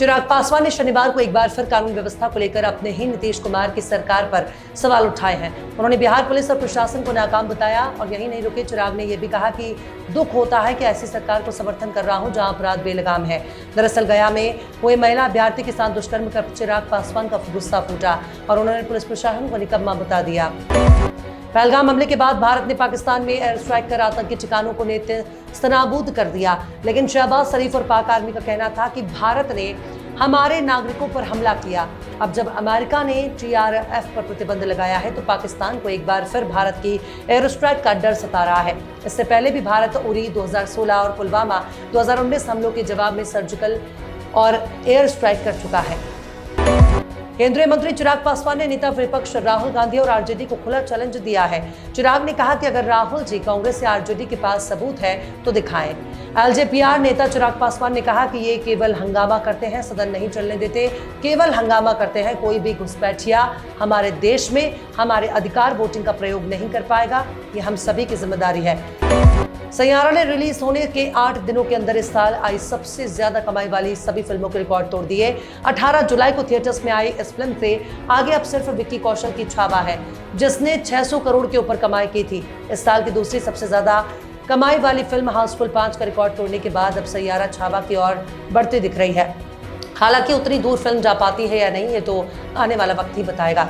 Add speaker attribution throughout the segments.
Speaker 1: चिराग पासवान ने शनिवार को एक बार फिर कानून व्यवस्था को लेकर अपने ही नीतीश कुमार की सरकार पर सवाल उठाए हैं। उन्होंने बिहार पुलिस और प्रशासन को नाकाम बताया और यही नहीं रुके, चिराग ने यह भी कहा कि दुख होता है कि ऐसी सरकार को समर्थन कर रहा हूं जहां अपराध बेलगाम है। दरअसल गया में हुए महिला अभ्यर्थी के साथ दुष्कर्म कर चिराग पासवान का गुस्सा फूटा और उन्होंने पुलिस प्रशासन को निकम्मा बता दिया। पहलगाम हमले के बाद भारत ने पाकिस्तान में एयर स्ट्राइक कर आतंकी ठिकानों को नेस्तनाबूद कर दिया, लेकिन शहबाज शरीफ और पाक आर्मी का कहना था कि भारत ने हमारे नागरिकों पर हमला किया। अब जब अमेरिका ने TRF पर प्रतिबंध लगाया है तो पाकिस्तान को एक बार फिर भारत की एयर स्ट्राइक का डर सता रहा है। इससे पहले भी भारत उरी 2016 और पुलवामा 2019 हमलों के जवाब में सर्जिकल और एयर स्ट्राइक कर चुका है। केंद्रीय मंत्री चिराग पासवान ने नेता विपक्ष राहुल गांधी और RJD को खुला चैलेंज दिया है। चिराग ने कहा कि अगर राहुल जी कांग्रेस या RJD के पास सबूत है तो दिखाएं। LJPR नेता चिराग पासवान ने कहा कि ये केवल हंगामा करते हैं, सदन नहीं चलने देते, केवल हंगामा करते हैं। कोई भी घुसपैठिया हमारे देश में हमारे अधिकार वोटिंग का प्रयोग नहीं कर पाएगा, ये हम सभी की जिम्मेदारी है। सैयारा ने रिलीज होने के 8 दिनों के अंदर इस साल आई सबसे ज्यादा कमाई वाली सभी फिल्मों के रिकॉर्ड तोड़ दिए। 18 जुलाई को थिएटर्स में आई इस फिल्म से आगे अब सिर्फ विक्की कौशल की छावा है, जिसने 600 करोड़ के ऊपर कमाई की थी। इस साल की दूसरी सबसे ज्यादा कमाई वाली फिल्म हाउसफुल 5 का रिकॉर्ड तोड़ने के बाद अब सैयारा छावा की ओर बढ़ती दिख रही है। हालांकि उतनी दूर फिल्म जा पाती है या नहीं, ये तो आने वाला वक्त ही बताएगा।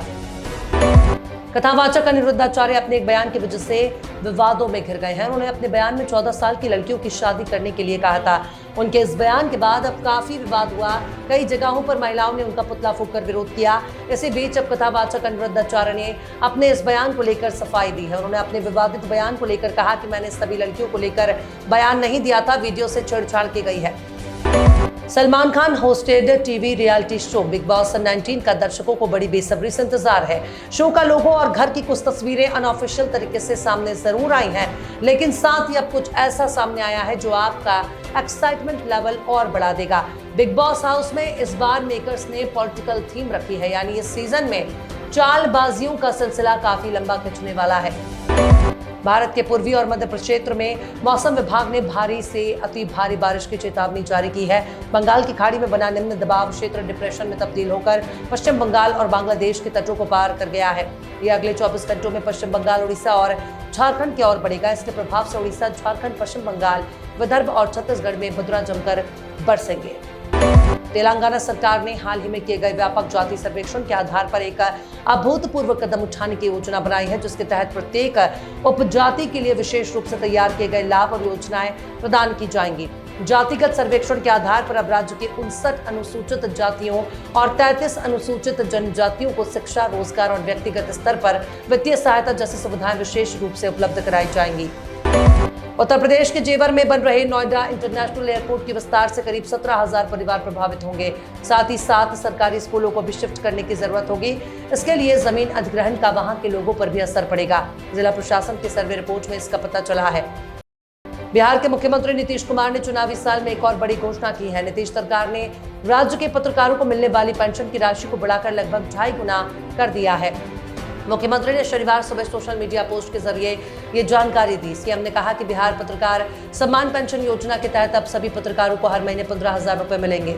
Speaker 1: कथावाचक अनिरुद्धाचार्य अपने एक बयान की वजह से विवादों में घिर गए हैं। उन्होंने अपने बयान में 14 साल की लड़कियों की शादी करने के लिए कहा था। उनके इस बयान के बाद अब काफी विवाद हुआ। कई जगहों पर महिलाओं ने उनका पुतला फूंककर विरोध किया। इसी बीच अब कथावाचक अनिरुद्धाचार्य ने अपने इस बयान को लेकर सफाई दी है। उन्होंने अपने विवादित बयान को लेकर कहा कि मैंने सभी लड़कियों को लेकर बयान नहीं दिया था, वीडियो से छेड़छाड़ की गई है। Salman Khan hosted TV reality show big boss 19 का दर्शकों को बड़ी बेसब्री से इंतजार है। शो का लोगो और घर की कुछ तस्वीरें अनऑफिशियल तरीके से सामने जरूर आई हैं, लेकिन साथ ही अब कुछ ऐसा सामने आया है जो आपका एक्साइटमेंट लेवल और बढ़ा देगा। बिग बॉस हाउस में इस बार मेकर्स ने पॉलिटिकल थीम रखी है, यानी इस सीजन में चालबाजियों का सिलसिला काफी लंबा खिंचने वाला है। भारत के पूर्वी और मध्य क्षेत्र में मौसम विभाग ने भारी से अति भारी बारिश की चेतावनी जारी की है। बंगाल की खाड़ी में बना निम्न दबाव क्षेत्र डिप्रेशन में तब्दील होकर पश्चिम बंगाल और बांग्लादेश के तटों को पार कर गया है। ये अगले 24 घंटों में पश्चिम बंगाल, उड़ीसा और झारखंड की ओर बढ़ेगा। इसके प्रभाव से उड़ीसा, झारखंड, पश्चिम बंगाल, विदर्भ और छत्तीसगढ़ में बदरा जमकर बरसेंगे। तेलंगाना सरकार ने हाल ही में किए गए व्यापक जाति सर्वेक्षण के आधार पर एक अभूतपूर्व कदम उठाने की योजना बनाई है, जिसके तहत प्रत्येक उपजाति के लिए विशेष रूप से तैयार किए गए लाभ और योजनाएं प्रदान की जाएंगी। जातिगत सर्वेक्षण के आधार पर अब राज्य के 59 अनुसूचित जातियों और 33 अनुसूचित जनजातियों को शिक्षा, रोजगार और व्यक्तिगत स्तर पर वित्तीय सहायता जैसी सुविधाएं विशेष रूप से उपलब्ध कराई जाएंगी। उत्तर प्रदेश के जेवर में बन रहे नोएडा इंटरनेशनल एयरपोर्ट के विस्तार से करीब 17,000 परिवार प्रभावित होंगे। साथ ही 7 सरकारी स्कूलों को भी शिफ्ट करने की जरूरत होगी। इसके लिए जमीन अधिग्रहण का वहां के लोगों पर भी असर पड़ेगा। जिला प्रशासन की सर्वे रिपोर्ट में इसका पता चला है। बिहार के मुख्यमंत्री नीतीश कुमार ने चुनावी साल में एक और बड़ी घोषणा की है। नीतीश सरकार ने राज्य के पत्रकारों को मिलने वाली पेंशन की राशि को बढ़ाकर लगभग 2.5 गुना कर दिया है। मुख्यमंत्री ने शनिवार सुबह सोशल मीडिया पोस्ट के जरिए ये जानकारी दी। सीएम ने कहा कि बिहार पत्रकार सम्मान पेंशन योजना के तहत अब सभी पत्रकारों को हर महीने 15,000 रुपए मिलेंगे।